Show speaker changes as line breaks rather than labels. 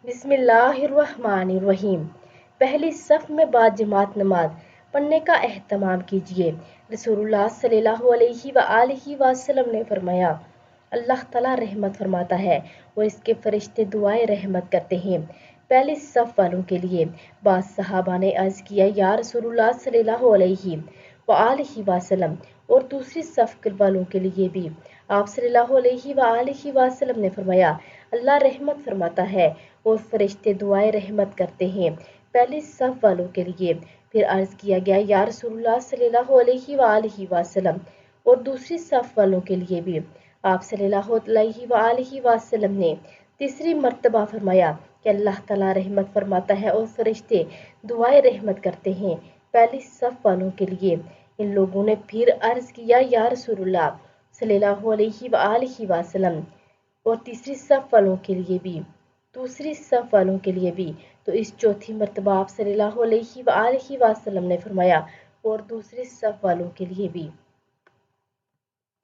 بسم اللہ الرحمن الرحیم۔ پہلی صف میں بعد جماعت نماز پڑھنے کا اہتمام کیجیے۔ رسول اللہ صلی اللہ علیہ وآلہ وسلم نے فرمایا، اللہ تعالیٰ رحمت فرماتا ہے اور اس کے فرشتے دعائے رحمت کرتے ہیں پہلی صف والوں کے لیے۔ بعض صحابہ نے عرض کیا، یا رسول اللہ صلی اللہ علیہ وآلہ وسلم، اور دوسری صف والوں کے لیے بھی؟ آپ صلی اللہ علیہ وآلہ وسلم نے فرمایا، اللہ رحمت فرماتا ہے اور فرشتے دعائے رحمت کرتے ہیں پہلی صف والوں کے لیے۔ پھر عرض کیا گیا، یا رسول اللہ صلی اللہ علیہ وآلہ وسلم، اور دوسری صف والوں کے لیے بھی؟ آپ صلی اللہ علیہ وآلہ وسلم نے تیسری مرتبہ فرمایا کہ اللہ تعالیٰ رحمت فرماتا ہے اور فرشتے دعائے رحمت کرتے ہیں پہلی صف والوں کے لیے۔ ان لوگوں نے پھر عرض کیا، یا رسول اللہ صلی اللہ علیہ وآلہ وسلم، اور تیسری صف والوں کے لیے بھی؟ دوسری صف والوں کے لیے بھی؟ تو اس چوتھی مرتبہ آپ صلی اللہ علیہ وآلہ وسلم نے فرمایا، اور دوسری صف والوں کے لیے بھی۔